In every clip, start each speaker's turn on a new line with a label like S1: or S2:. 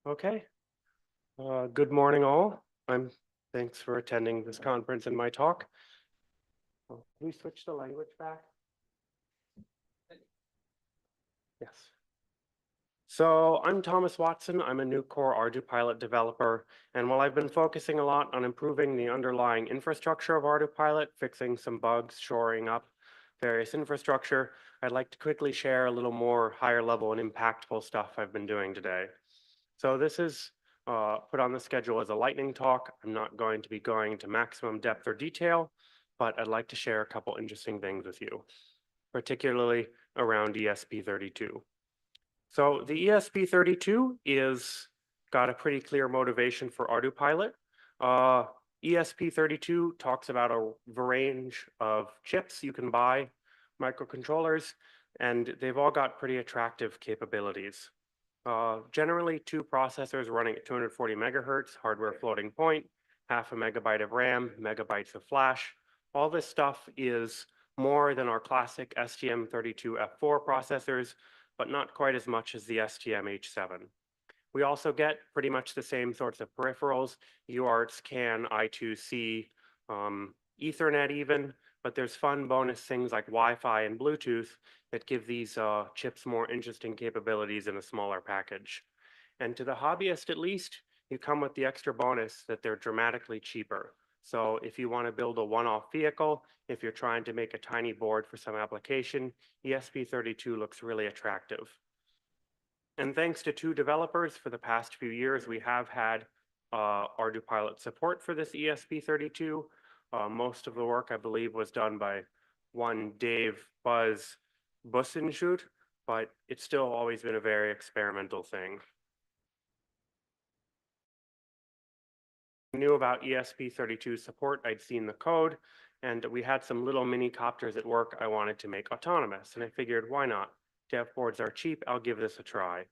S1: Okay. Good morning, all. Thanks for attending this conference and my talk. Can we switch the language back? Yes. So I'm Thomas Watson. I'm a new core ArduPilot developer. And while I've been focusing a lot on improving the underlying infrastructure of ArduPilot, fixing some bugs, shoring up various infrastructure, I'd like to quickly share a little more higher level and impactful stuff I've been doing today. So this is put on the schedule as a lightning talk. I'm not going to be going into maximum depth or detail, but I'd like to share a couple interesting things with you, particularly around ESP32. So the ESP32 is got a pretty clear motivation for ArduPilot. Uh, ESP32 talks about a range of chips you can buy, microcontrollers, and they've all got pretty attractive capabilities. Generally, two processors running at 240 megahertz, hardware floating point, half a megabyte of RAM, megabytes of flash. All this stuff is more than our classic STM32F4 processors, but not quite as much as the STM-H7. We also get pretty much the same sorts of peripherals, UARTs, CAN, I2C, Ethernet even, but there's fun bonus things like Wi-Fi and Bluetooth that give these chips more interesting capabilities in a smaller package. And to the hobbyist at least, you come with the extra bonus that they're dramatically cheaper. So if you want to build a one-off vehicle, if you're trying to make a tiny board for some application, ESP32 looks really attractive. And thanks to two developers for the past few years, we have had ArduPilot support for this ESP32. Most of the work, I believe, was done by one Dave Buzz Bussenschut, but it's still always been a very experimental thing. I knew about ESP32 support, I'd seen the code, and we had some little mini copters at work I wanted to make autonomous, and I figured, why not? Dev boards are cheap, I'll give this a try.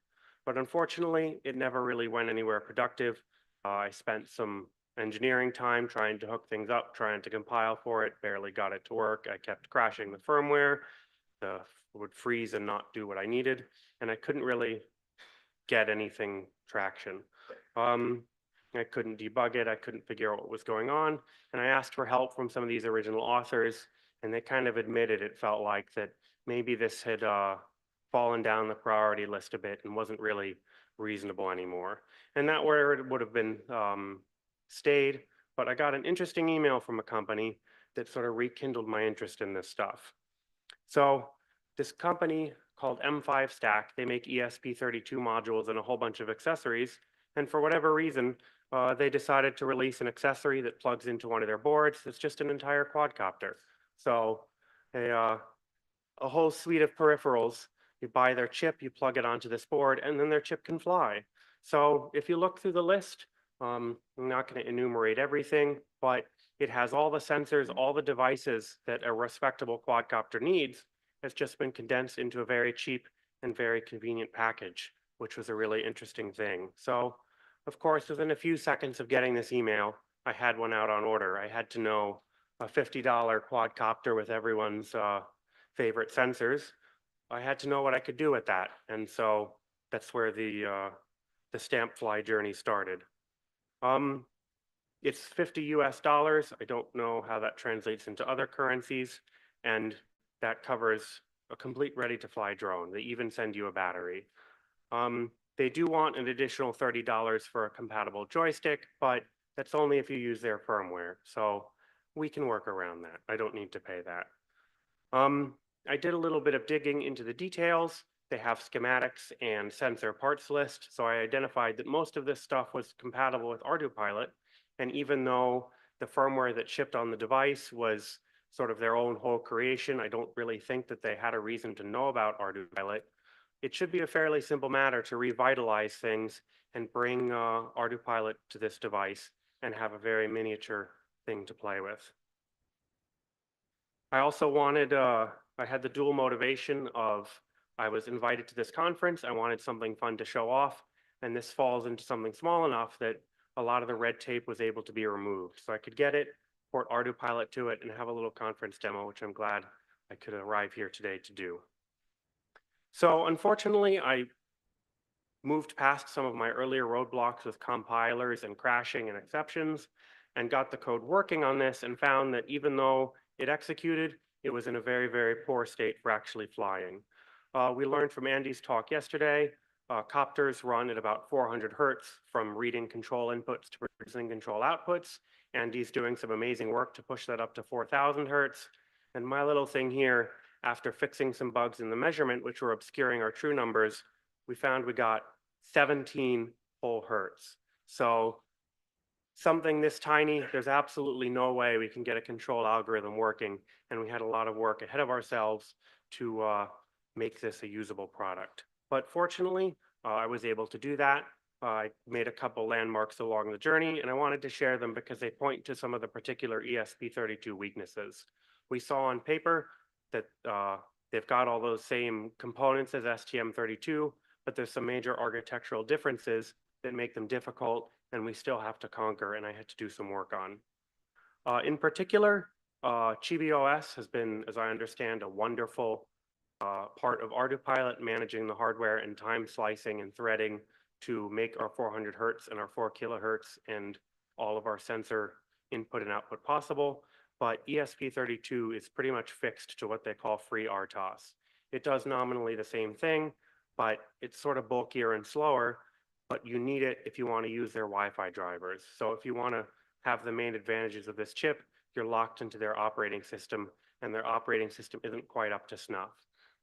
S1: But unfortunately, it never really went anywhere productive. I spent some engineering time trying to hook things up, trying to compile for it, barely got it to work. I kept crashing the firmware, would freeze and not do what I needed, and I couldn't really get anything traction. I couldn't debug it. I couldn't figure out what was going on. And I asked for help from some of these original authors, and they kind of admitted it felt like that maybe this had fallen down the priority list a bit and wasn't really reasonable anymore. And that where it would have been stayed. But I got an interesting email from a company that sort of rekindled my interest in this stuff. So this company called M5Stack, they make ESP32 modules and a whole bunch of accessories. And for whatever reason, they decided to release an accessory that plugs into one of their boards. It's just an entire quadcopter. So a whole suite of peripherals. You buy their chip, you plug it onto this board, and then their chip can fly. So if you look through the list, I'm not going to enumerate everything, but it has all the sensors, all the devices that a respectable quadcopter needs. It's just been condensed into a very cheap and very convenient package, which was a really interesting thing. So, of course, within a few seconds of getting this email, I had one out on order. I had to know a $50 quadcopter with everyone's favorite sensors. I had to know what I could do with that. And so that's where the Stamp Fly journey started. It's 50 US dollars. I don't know how that translates into other currencies. And that covers a complete ready to fly drone. They even send you a battery. They do want an additional $30 for a compatible joystick, but that's only if you use their firmware. So we can work around that. I don't need to pay that. I did a little bit of digging into the details. They have schematics and sensor parts list. So I identified that most of this stuff was compatible with ArduPilot. And even though the firmware that shipped on the device was sort of their own whole creation, I don't really think that they had a reason to know about ArduPilot. It should be a fairly simple matter to revitalize things and bring ArduPilot to this device and have a very miniature thing to play with. I also wanted, I had the dual motivation of I was invited to this conference. I wanted something fun to show off. And this falls into something small enough that a lot of the red tape was able to be removed. So I could get it, port ArduPilot to it, and have a little conference demo, which I'm glad I could arrive here today to do. So unfortunately, I moved past some of my earlier roadblocks with compilers and crashing and exceptions, and got the code working on this and found that even though it executed, it was in a very, very poor state for actually flying. We learned from Andy's talk yesterday, copters run at about 400 hertz from reading control inputs to producing control outputs. Andy's doing some amazing work to push that up to 4,000 hertz. And my little thing here, after fixing some bugs in the measurement, which were obscuring our true numbers, we found we got 17 whole hertz. So something this tiny, there's absolutely no way we can get a control algorithm working. And we had a lot of work ahead of ourselves to make this a usable product. But fortunately, I was able to do that. I made a couple landmarks along the journey, and I wanted to share them because they point to some of the particular ESP32 weaknesses. We saw on paper that they've got all those same components as STM32, but there's some major architectural differences that make them difficult, and we still have to conquer, and I had to do some work on. In particular, ChibiOS has been, as I understand, a wonderful part of ArduPilot, managing the hardware and time slicing and threading to make our 400 hertz and our 4 kilohertz and all of our sensor input and output possible. But ESP32 is pretty much fixed to what they call free RTOS. It does nominally the same thing, but it's sort of bulkier and slower, but you need it if you want to use their Wi-Fi drivers. So if you want to have the main advantages of this chip, you're locked into their operating system, and their operating system isn't quite up to snuff.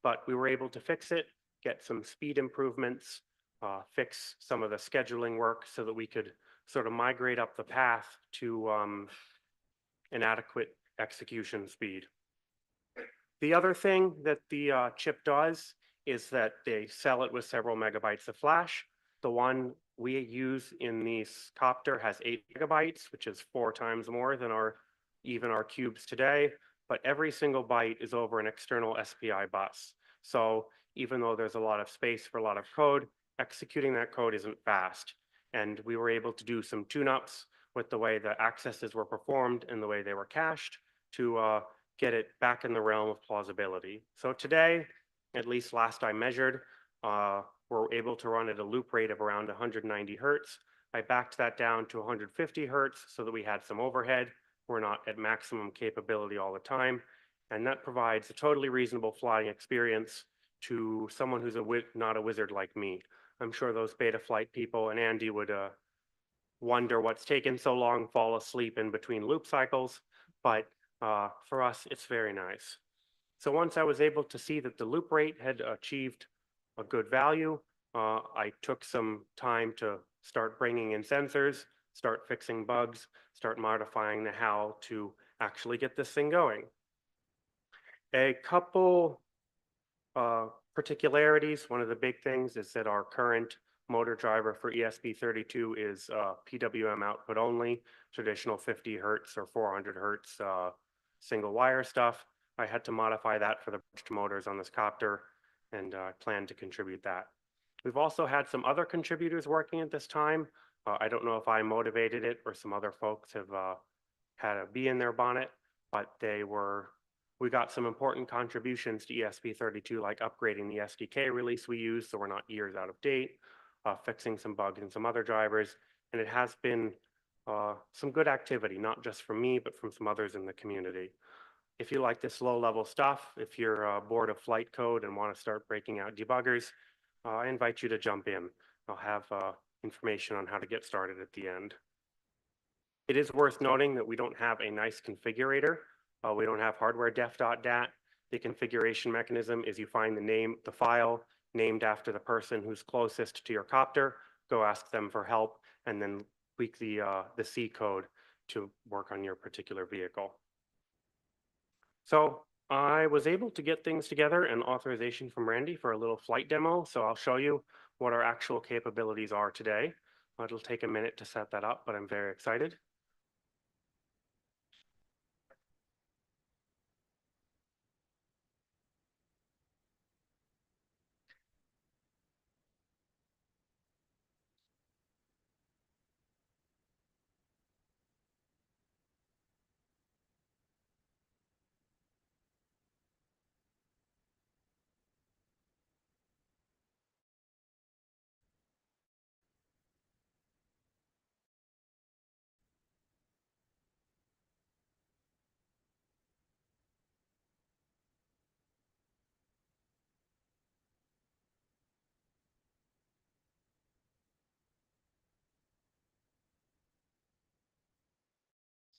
S1: But we were able to fix it, get some speed improvements, fix some of the scheduling work so that we could sort of migrate up the path to an adequate execution speed. The other thing that the chip does is that they sell it with several megabytes of flash. The one we use in this copter has 8 megabytes, which is 4 times more than even our cubes today. But every single byte is over an external SPI bus. So even though there's a lot of space for a lot of code, executing that code isn't fast. And we were able to do some tune-ups with the way the accesses were performed and the way they were cached to get it back in the realm of plausibility. So today, at least last I measured, we're able to run at a loop rate of around 190 hertz. I backed that down to 150 hertz so that we had some overhead. We're not at maximum capability all the time. And that provides a totally reasonable flying experience to someone who's not a wizard like me. I'm sure those beta flight people and Andy would wonder what's taken so long, fall asleep in between loop cycles. But for us, it's very nice. So once I was able to see that the loop rate had achieved a good value, I took some time to start bringing in sensors, start fixing bugs, start modifying the how to actually get this thing going. A couple particularities. One of the big things is that our current motor driver for ESP32 is PWM output only, traditional 50 hertz or 400 hertz single wire stuff. I had to modify that for the brushed motors on this copter, and I plan to contribute that. We've also had some other contributors working at this time. I don't know if I motivated it or some other folks have had a bee in their bonnet, but we got some important contributions to ESP32, like upgrading the SDK release we use so we're not years out of date, fixing some bugs in some other drivers, and it has been some good activity, not just from me, but from some others in the community. If you like this low-level stuff, if you're bored of flight code and want to start breaking out debuggers, I invite you to jump in. I'll have information on how to get started at the end. It is worth noting that we don't have a nice configurator. We don't have hardware def.dat. The configuration mechanism is you find the file named after the person who's closest to your copter, go ask them for help, and then tweak the C code to work on your particular vehicle. So I was able to get things together and authorization from Randy for a little flight demo. So I'll show you what our actual capabilities are today. It'll take a minute to set that up, but I'm very excited.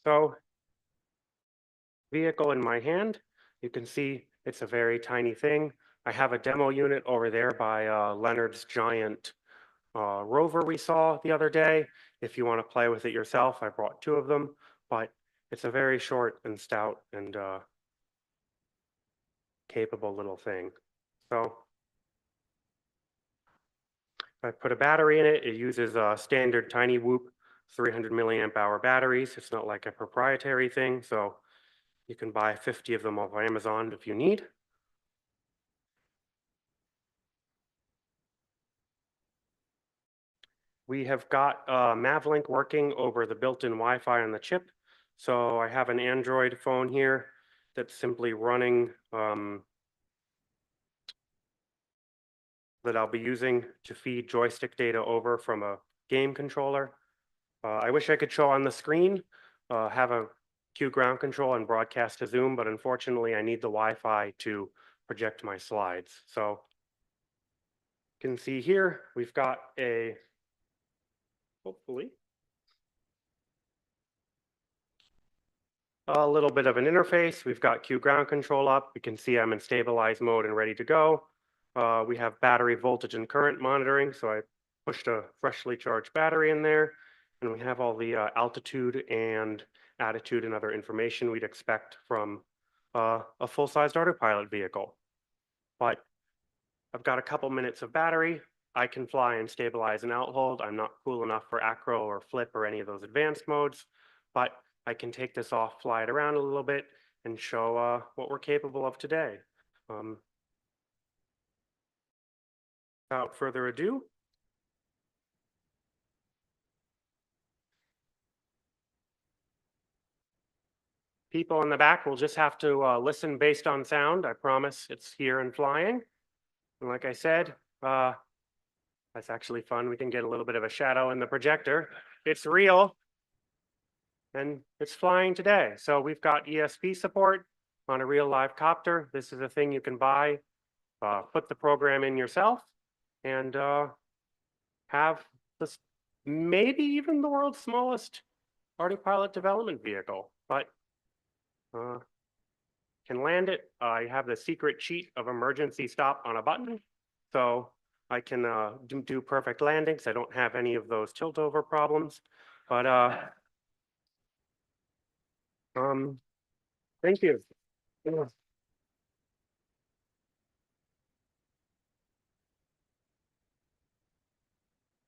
S1: So vehicle in my hand, you can see it's a very tiny thing. I have a demo unit over there by Leonard's giant rover we saw the other day. If you want to play with it yourself, I brought two of them, but it's a very short and stout and capable little thing. So if I put a battery in it, it uses standard tiny whoop 300 milliamp hour batteries. It's not like a proprietary thing, so you can buy 50 of them off Amazon if you need. We have got Mavlink working over the built-in Wi-Fi on the chip. So I have an Android phone here that's simply running that I'll be using to feed joystick data over from a game controller. I wish I could show on the screen, have a Q ground control and broadcast to Zoom, but unfortunately I need the Wi-Fi to project my slides. So you can see here, we've got a, hopefully, a little bit of an interface. We've got Q ground control up. We can see I'm in stabilized mode and ready to go. We have battery voltage and current monitoring. So I pushed a freshly charged battery in there. And we have all the altitude and attitude and other information we'd expect from a full-sized autopilot vehicle. But I've got a couple minutes of battery. I can fly and stabilize and outhold. I'm not cool enough for acro or flip or any of those advanced modes, but I can take this off, fly it around a little bit, and show what we're capable of today. Without further ado, people in the back will just have to listen based on sound. I promise it's here and flying. And like I said, that's actually fun. We can get a little bit of a shadow in the projector. It's real. And it's flying today. So we've got ESP support on a real live copter. This is a thing you can buy, put the program in yourself, and have this maybe even the world's smallest autopilot development vehicle, but can land it. I have the secret cheat of emergency stop on a button, so I can do perfect landings. I don't have any of those tilt over problems, but thank you. Yeah.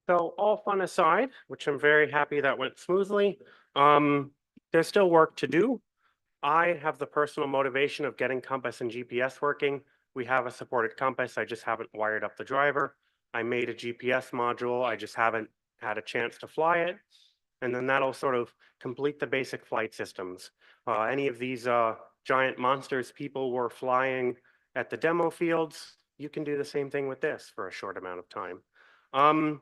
S1: So all fun aside, which I'm very happy that went smoothly, um, there's still work to do. I have the personal motivation of getting compass and GPS working. We have a supported compass. I just haven't wired up the driver. I made a GPS module. I just haven't had a chance to fly it. And then that'll sort of complete the basic flight systems. Any of these giant monsters people were flying at the demo fields, you can do the same thing with this for a short amount of time.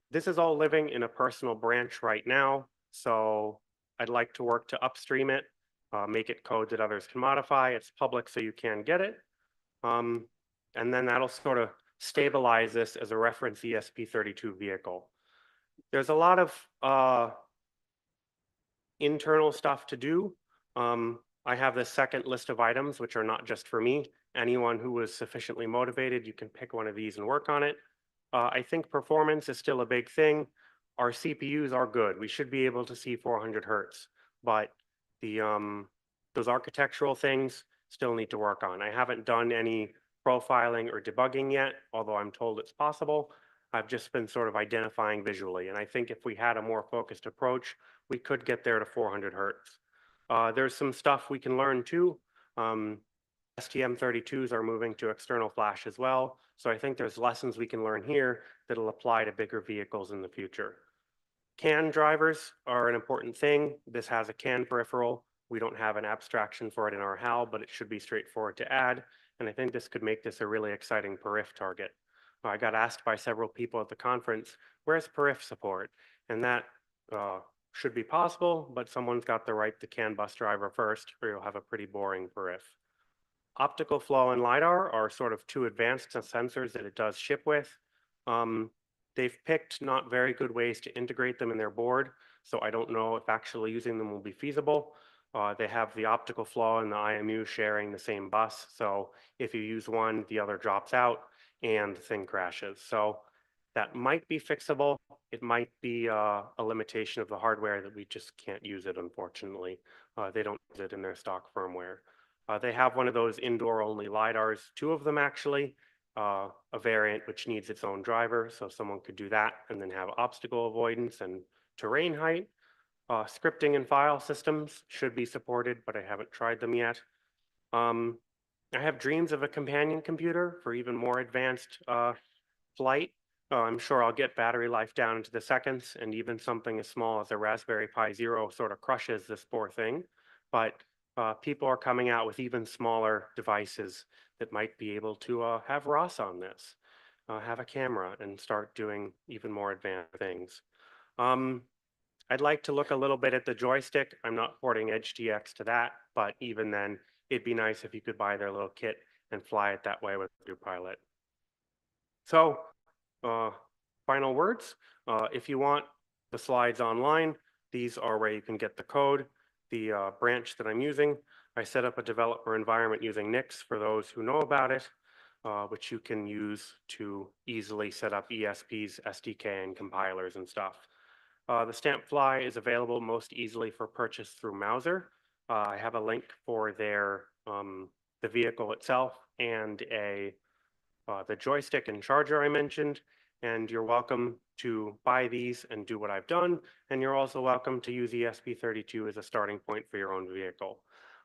S1: This is all living in a personal branch right now. So I'd like to work to upstream it, make it code that others can modify. It's public, so you can get it. And then that'll sort of stabilize this as a reference ESP32 vehicle. There's a lot of internal stuff to do. I have this second list of items, which are not just for me. Anyone who is sufficiently motivated, you can pick one of these and work on it. I think performance is still a big thing. Our CPUs are good. We should be able to see 400 hertz, but the those architectural things still need to work on. I haven't done any profiling or debugging yet, although I'm told it's possible. I've just been sort of identifying visually, and I think if we had a more focused approach, we could get there to 400 hertz. There's some stuff we can learn too. STM32s are moving to external flash as well. So I think there's lessons we can learn here that'll apply to bigger vehicles in the future. CAN drivers are an important thing. This has a CAN peripheral. We don't have an abstraction for it in our HAL, but it should be straightforward to add. And I think this could make this a really exciting perif target. I got asked by several people at the conference, where's perif support? And that should be possible, but someone's got to write the CAN bus driver first, or you'll have a pretty boring perif. Optical flow and LiDAR are sort of two advanced sensors that it does ship with. They've picked not very good ways to integrate them in their board. so I don't know if actually using them will be feasible. They have the optical flow and the IMU sharing the same bus, so if you use one, the other drops out and the thing crashes. So that might be fixable. It might be a limitation of the hardware that we just can't use it, unfortunately. They don't use it in their stock firmware. They have one of those indoor-only LiDARs, two of them actually, a variant which needs its own driver, so someone could do that and then have obstacle avoidance and terrain height. Scripting and file systems should be supported, but I haven't tried them yet. Um, I have dreams of a companion computer for even more advanced flight. I'm sure I'll get battery life down into the seconds, and even something as small as a Raspberry Pi Zero sort of crushes this poor thing. But people are coming out with even smaller devices that might be able to have ROS on this, have a camera, and start doing even more advanced things. Um, I'd like to look a little bit at the joystick. I'm not porting EdgeDX to that, but even then, it'd be nice if you could buy their little kit and fly it that way with ArduPilot. So, uh, final words. If you want the slides online, these are where you can get the code. The branch that I'm using, I set up a developer environment using Nix for those who know about it, which you can use to easily set up ESP's SDK and compilers and stuff. The Stamp Fly is available most easily for purchase through Mouser. I have a link for the vehicle itself and the joystick and charger I mentioned, and you're welcome to buy these and do what I've done, and you're also welcome to use ESP32 as a starting point for your own vehicle.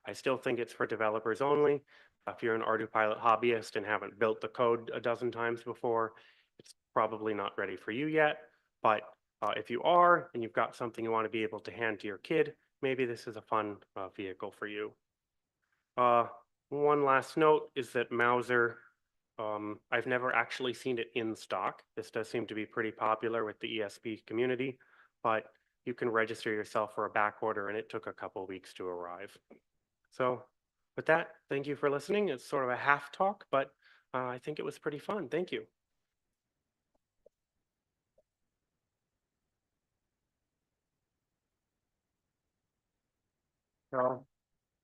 S1: I still think it's for developers only. If you're an ArduPilot hobbyist and haven't built the code a dozen times before, it's probably not ready for you yet, but if you are and you've got something you want to be able to hand to your kid, maybe this is a fun vehicle for you. One last note is that Mouser, I've never actually seen it in stock. This does seem to be pretty popular with the ESP community, but you can register yourself for a back order and it took a couple weeks to arrive. So with that, thank you for listening. It's sort of a half talk, but I think it was pretty fun. Thank you. So,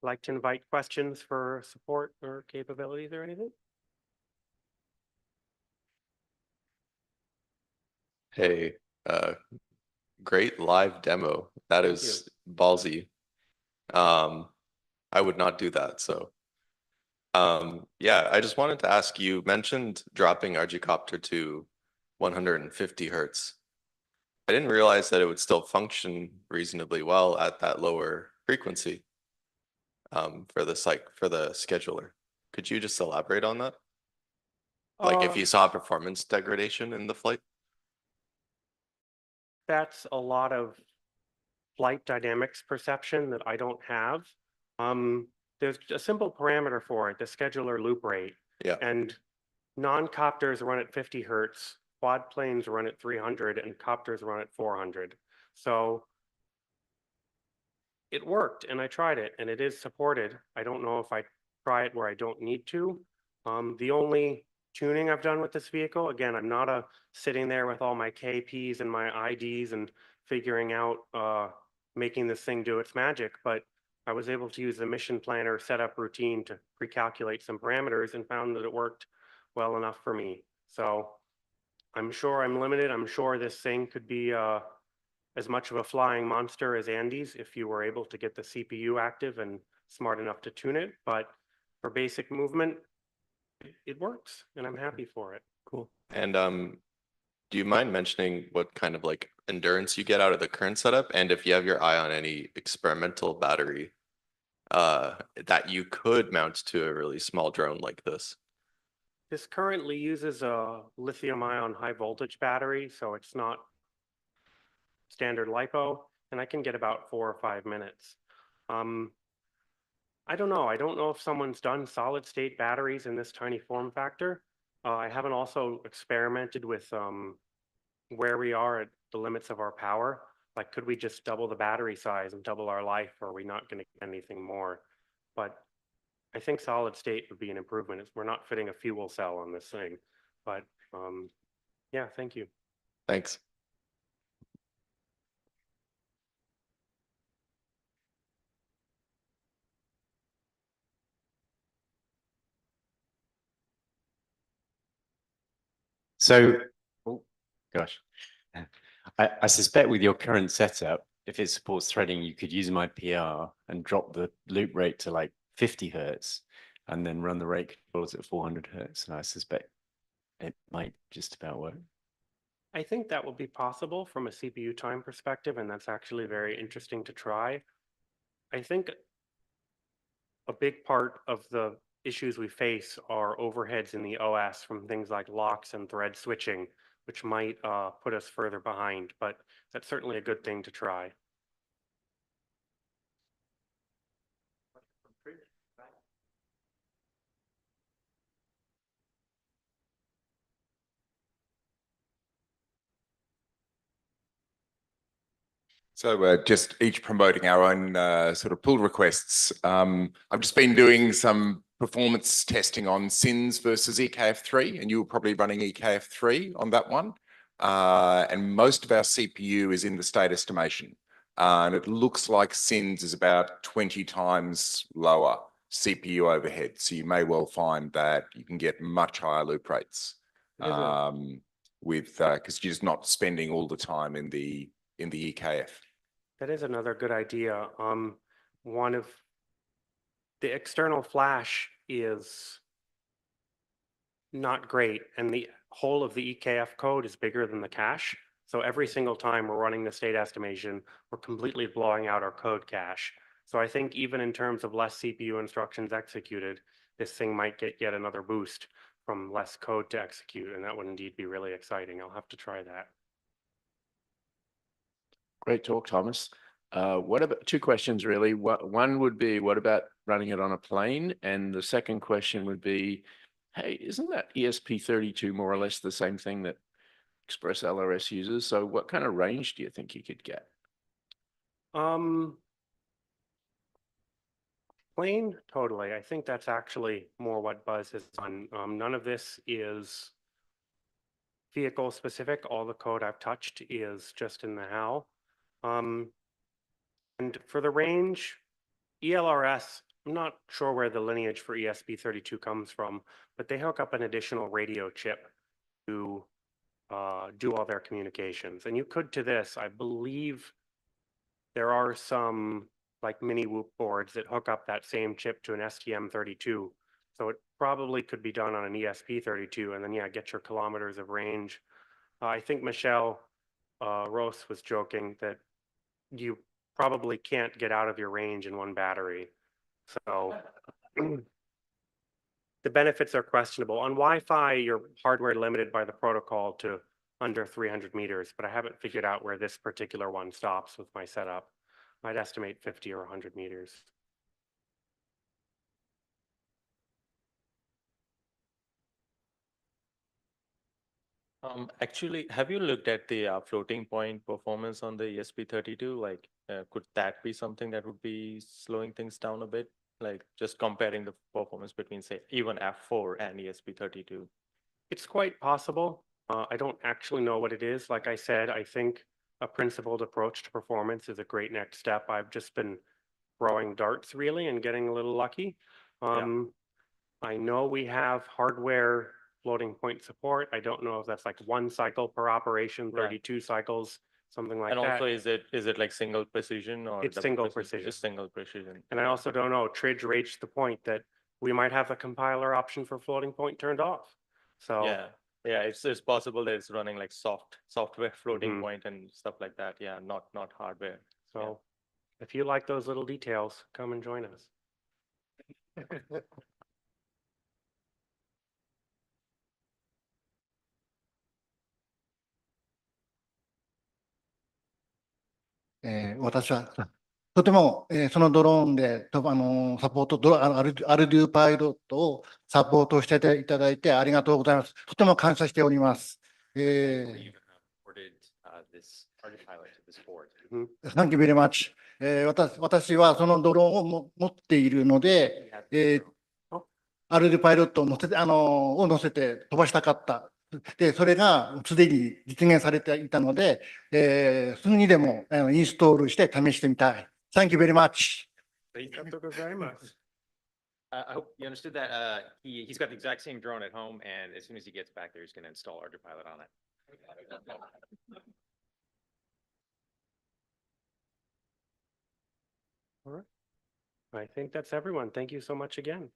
S1: like to invite questions for support or capabilities or anything?
S2: Hey, great live demo. That
S1: Thank
S2: is ballsy. I would not do that. So, yeah, I just wanted to ask you mentioned dropping RGCopter to 150 hertz. I didn't realize that it would still function reasonably well at that lower frequency for the scheduler. Could you just elaborate on that? Like if
S1: Uh,
S2: you saw performance degradation in the flight?
S1: that's a lot of flight dynamics perception that I don't have. There's a simple parameter for it, the scheduler loop rate.
S2: Yeah.
S1: And non-copters run at 50 hertz, quad planes run at 300, and copters run at 400. So it worked, and I tried it, and it is supported. I don't know if I try it where I don't need to. The only tuning I've done with this vehicle, again, I'm not sitting there with all my KPs and my IDs and figuring out making this thing do its magic, but I was able to use the mission planner setup routine to pre-calculate some parameters and found that it worked well enough for me. So I'm sure I'm limited. I'm sure this thing could be as much of a flying monster as Andy's if you were able to get the CPU active and smart enough to tune it. But for basic movement, it works, and I'm happy for it.
S2: Cool. And do you mind mentioning what kind of like endurance you get out of the current setup? And if you have your eye on any experimental battery that you could mount to a really small drone like this?
S1: This currently uses a lithium ion high voltage battery, so it's not standard LiPo, and I can get about 4 or 5 minutes. Um, I don't know. I don't know if someone's done solid state batteries in this tiny form factor. I haven't also experimented with where we are at the limits of our power. Like, could we just double the battery size and double our life, or are we not going to get anything more? But I think solid state would be an improvement. We're not fitting a fuel cell on this thing. But yeah, thank you.
S2: Thanks.
S3: So, oh, gosh. I suspect with your current setup, if it supports threading, you could use my PR and drop the loop rate to like 50 hertz and then run the rate controls at 400 hertz. And I suspect it might just about work.
S1: I think that will be possible from a CPU time perspective, and that's actually very interesting to try. I think a big part of the issues we face are overheads in the OS from things like locks and thread switching, which might put us further behind, but that's certainly a good thing to try.
S4: So just each promoting our own sort of pull requests. I've just been doing some performance testing on SINs versus EKF3, and you were probably running EKF3 on that one. And most of our CPU is in the state estimation. And it looks like SINs is about 20 times lower CPU overhead. So you may well find that you can get much higher loop rates with because you're just not spending all the time in the EKF.
S1: That is another good idea. One of the external flash is not great, and the whole of the EKF code is bigger than the cache. So every single time we're running the state estimation, we're completely blowing out our code cache. So I think even in terms of less CPU instructions executed, this thing might get yet another boost from less code to execute, and that would indeed be really exciting. I'll have to try that.
S3: Great talk, Thomas. What about two questions really? One would be, what about running it on a plane? And the second question would be, hey, isn't that ESP32 more or less the same thing that Express LRS uses? So what kind of range do you think you could get?
S1: Plane, totally. I think that's actually more what Buzz is on. None of this is vehicle specific. All the code I've touched is just in the HAL. And for the range, ELRS, I'm not sure where the lineage for ESP32 comes from, but they hook up an additional radio chip to do all their communications. And you could to this, I believe there are some like mini whoop boards that hook up that same chip to an STM32. So it probably could be done on an ESP32 and then yeah, get your kilometers of range. I think Michelle Rose was joking that you probably can't get out of your range in one battery. So the benefits are questionable. On Wi-Fi, you're hardware limited by the protocol to under 300 meters, but I haven't figured out where this particular one stops with my setup. I'd estimate 50 or 100 meters.
S5: Actually, have you looked at the floating point performance on the ESP32? Like, could that be something that would be slowing things down a bit? Like just comparing the performance between, say, even F4 and ESP32?
S1: It's quite possible. I don't actually know what it is. Like I said, I think a principled approach to performance is a great next step. I've just been throwing darts really and getting a little lucky. I know we have hardware floating point support. I don't know if that's like 1 cycle per operation, 32 cycles, something like
S5: And
S1: that.
S5: also, is it like single precision or
S1: It's
S5: double
S1: single precision.
S5: It's single precision.
S1: And I also don't know, Tridge reached the point that we might have the compiler option for floating point turned off. So
S5: yeah, it's possible that it's running like software floating
S1: Mhm.
S5: point and stuff like that. Yeah, not hardware.
S1: So if you like those little details, come and join us.
S6: 私はとても、そのドローンでサポートアルデューパイロットをサポートしていただいてありがとうございます。とても感謝しております。Thank you very much. 私はそのドローンを持っているので、アルデューパイロットを乗せて飛ばしたかった。で、それがすでに実現されていたので、すぐにでもインストールして試してみたい。Thank you very much.
S1: ありがとうございます。
S7: I hope you understood that. He's got the exact same drone at home, and as soon as he gets back there, he's gonna install ArduPilot on it.
S1: All right. I think that's everyone. Thank you so much again.